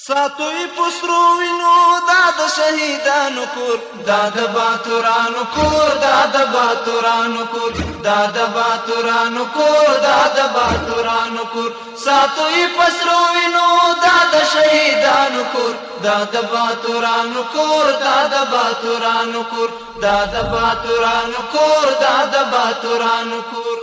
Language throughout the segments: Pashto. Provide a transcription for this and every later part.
ساتوی پسرو وینو دا د شهیدانو کور دا د باتورانو کور دا د باتورانو کور دا د باتورانو کور دا د باتورانو کور ساتوی پسرو وینو دا د شهیدانو کور دا د باتورانو کور دا د باتورانو کور دا د باتورانو کور دا د باتورانو کور.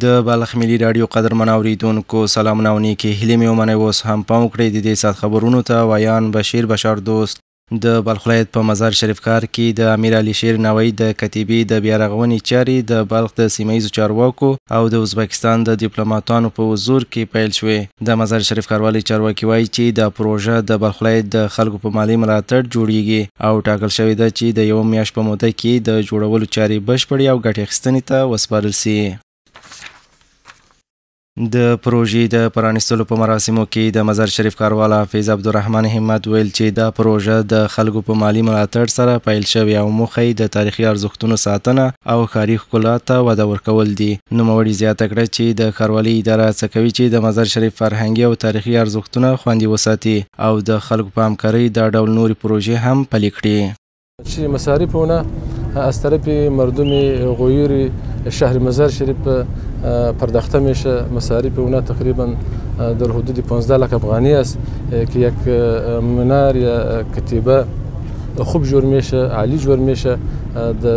د بلخ ملي رادیو قدرمن اوریدونکو سلامونه او نیکې هیلې مې ومنئ. اوس هم پام وکړئ د دې ساعت خبرونو ته. ویان بشیر بشار دوست. د بلخ ولایت په مزار شریف ښار کې د امیر علي شیر نوایی د کتیبې د بیارغونې چارې د بلخ د سیمه ییزو چارواکو او د ازبکستان د ډیپلوماټانو په حضور کې پیل شوې. د مزار شریف ښاروالي چارواکي وایي چې د پروژه د بلخ ولایت د خلکو په مالي ملاتړ جوړیږي او ټاکل شوې ده چې د 1 میاشت په موده کې د جوړولو چارې بشپړې او ګټې اخیستنې ته وسپارل سي. د پروژې د پرانیستلو په مراسمو کې د مزار شریف ښاروال حافظ عبدالرحمن همت ویل چې دا پروژه د خلکو په مالی ملاتړ سره پیل شوې او موخه یې د تاریخي ارزښتونو ساتنه او ښاري ښکلا ته وده ورکول دي. نوموړي زیاته کړه چې د ښاروالۍ اداره هڅه کوي چې د مزار شریف فرهنګي او تاریخي ارزښتونه خوندي وساتي او د خلکو په همکارۍ دا ډول نورې پروژې هم پلي کړي. چی مصارف اونا از طرف مردم غیور شهر مزار شریف پرداخته میشه. مصارف اونا تقریبا در حدود 15 لک افغانی است که یک منار یا کتیبه خوب جور میشه، عالی جور میشه.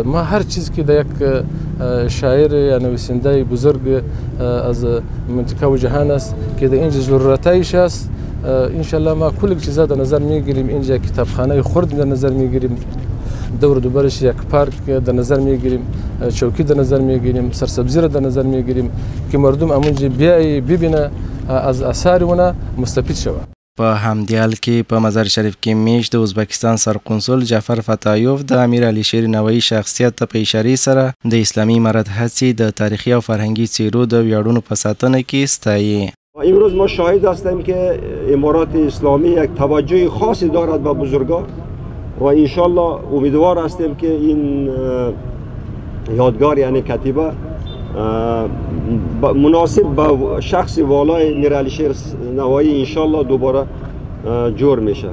ما هر چیز که در یک شاعر یا نویسنده بزرگ از منطقه و جهان است که در اینجا ضرورتایش است، انشالله ما کل چیزا در نظر میگیریم. اینجا کتابخانه خرد در نظر میگیریم، دور دوبرش یک پارک در نظر میگیریم، چوکی در نظر میگیریم، سرسبزی را در نظر میگیریم که مردم امونجا بیایی ببینه از اثار اونا مستفید شود. په همدې حال کې په مزار شریف کې میشت د ازبکستان سرقنصل جعفر فتایوف د امیر علي شیر نوایی شخصیت ته په اشارې سره د اسلامي امارت هڅې د تاریخي او فرهنګي څیرو د ویاړونو په ساتنه کې ستایي. امروز ما شاهد هستیم که امارات اسلامی یک توجه خاصی دارد به بزرگان و انشالله امیدوار هستیم که این یادگار یعنی کتیبه مناسب به شخص والای امیر علی شیر نوایی انشالله دوباره جور میشه.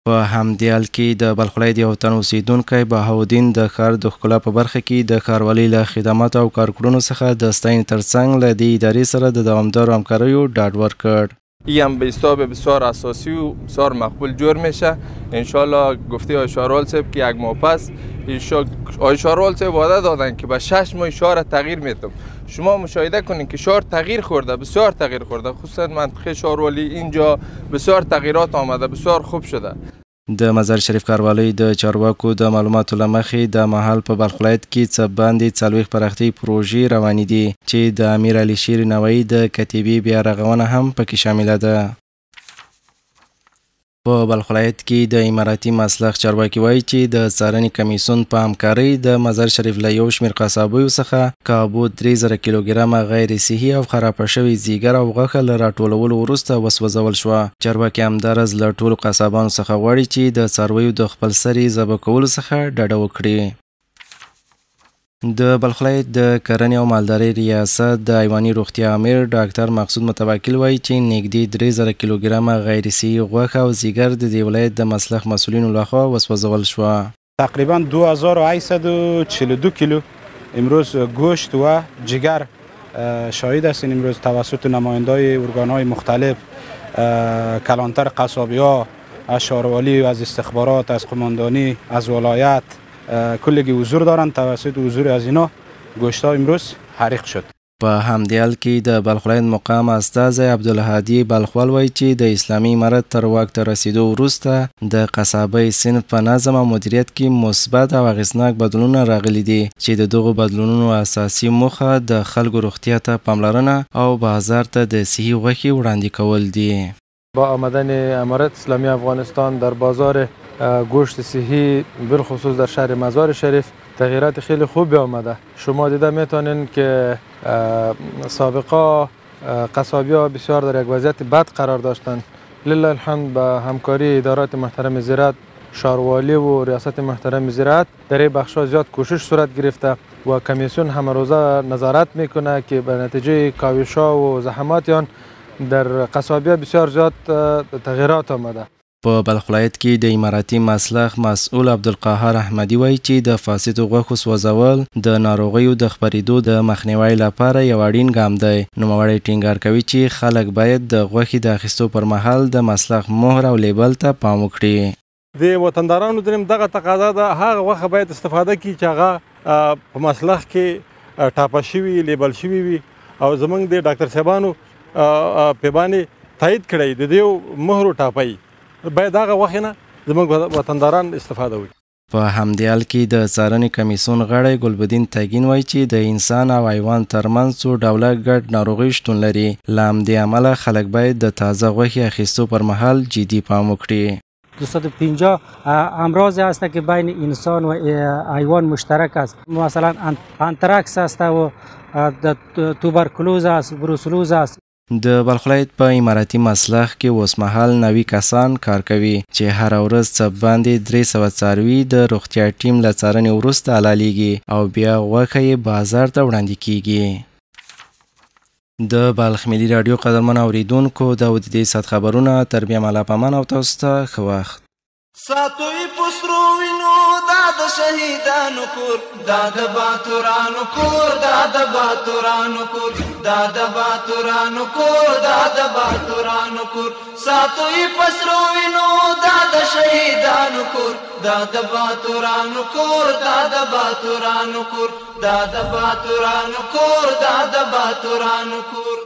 په همدې حال کې د بلخ ولایت یو تن اوسیدونکی بهاودین د ښار د ښکلا په برخه کې د ښاروالۍ له خدماتو او کارکړنو څخه د ستاینې ترڅنګ له دې ادارې سره د دوامدارو همکاریو ډاډ ورکړ. این هم به حساب بسیار اساسی و بسیار مقبول جور میشه. انشالله گفته آقای شهروال صاحب که 1 ماه پس آقای شهروال صاحب وعده دادن که به 6 ماه شهر تغییر میدم. شما مشاهده کنید که شهر تغییر خورده، بسیار تغییر خورده، خصوصا منطقه شهروالی اینجا بسیار تغییرات آمده، بسیار خوب شده. د مزار شریف ښاروالۍ د چارواکو د معلوماتو له مخې د مهال په بلخ ولایت کې څه باندې 40 پراختیايي پروژې روانې دي چې د امیر علي شیر نوایی د کتیبې بیارغونه هم پکې شامله ده. په بلخ ولایت کې د اماراتي مسلخ چارواکي وایي چې د څارنې کمیسیون په همکارۍ د مزار شریف له یو شمېر قصابیو څخه کابو 3000 کیلوګرامه غیر صحي او خرابه شوې ځیګر او غوښه له راټولولو وروسته وسوځول شوه. چارواکي همداراز له ټولو قصابانو څخه غواړي چې د څارویو د خپل سرې ذبح کولو څخه ډډه وکړي. د بلخ ولایت د کرنې او مالدارۍ ریاست د حیواني روغتیا امیر ډاکټر مقصود متوکل وایي چې نږدې 3000 کیلوګرامه غیر صحي غوښه او ځیګر د دې ولایت د مسلخ مسئولینو لخوا وسوځول شوه. تقریبا 2842 کیلو امروز گوشت و جگر شاهد هستیم. امروز توسط نمایندای ارگان‌های مختلف، کلانتر قصابی‌ها، از شهروالی، از استخبارات، از قماندانی، از ولایت کلگی حضور دارند. توسط حضور از اینا گوشت‌ها امروز حریق شد. په همدې حال کې د بلخ ولایت مقام استازی عبدالهادي بلخوال وایي چې د اسلامي امارت تر واک ته رسیدو وروسته د قصابۍ صنف په نظم او مدیریت کې مثبت او اغېزناک بدلونونه راغلي دي چې د دغو بدلونونو اساسي موخه د خلکو روغتیا ته پاملرنه او بازار ته د صحي غوښې وړاندې کول دي. با آمدن امارت اسلامی افغانستان در بازار گوشت صحی بالخصوص در شهر مزار شریف تغییرات خیلی خوبی آمده. شما دیده میتونین که سابقا قصابی ها بسیار در یک وضعیت بد قرار داشتند. لله الحمد با همکاری ادارات محترم زراعت، شهروالی و ریاست محترم زراعت در این بخش‌ها زیاد کوشش صورت گرفته و کمیسیون همه روزه نظارت میکنه که به نتیجه کاوش‌ها و زحمات آن در قصابیه بسیار زیاد تغییرات آمده. په بلخ ولایت کې د اماراتي مسلخ مسؤل عبدالقاهر احمدي وایي چې د فاسدو غوښو سوځول د ناروغیو د خپرېدو د مخنیوي لپاره یو اړین ګام دی. نوموړی ټینګار کوي چې خلک باید د غوښې د اخیستو پر مهال د مسلخ مهر او لیبل ته پام وکړي. د وطندارانو دریم دغه تقاضا ده، هغه غوښه باید استفاده کړي چې هغه په مسلخ کې ټاپه شوي لیبل شوي وي او زمونږ د ډاکټر صاحبانو په باندې تایید کړی د دې مهر او ټاپه باید هغه وخت نه زموږ وطنداران استفاده وکړي. په همدې حال کې د څارنې کمیسیون غړی ګلبدین تګین وایي چې د انسان او حیوان ترمنځ څو ډوله ګډ ناروغۍ شتون لري. له همدې امله خلک باید د تازه غوښې اخیستو پر مهال جدي پام وکړي. 250 امراض هست که بین انسان و حیوان مشترک است. مثلا انتراکس است و توبرکلوز است، بروسلوز است. د بلخ ولایت په اماراتي مسلخ کې اوسمهال 90 کسان کار کوي چې هر ورځ څه باندې 300 څاروي د روغتیا ټیم له څارنې وروسته حلالېږي او بیا غوښه یې بازار ته وړاندې کیږي. د بلخ ملي راډیو قدرمن اوریدونکو دا و د دې ساعت خبرونه. تر بیا ملا پامان او تاسو ته ښه وخت. ساتوی پسرو وینو دا د شهیدانو کور، دا د باتورانو کور، دا د باتورانو کور، دا د باتورانو کور، دا د باتورانو کور. ساتوی پسرو وینو دا د شهیدانو کور، دا د باتورانو کور، دا د باتورانو کور، دا د باتورانو کور، دا د باتورانو کور.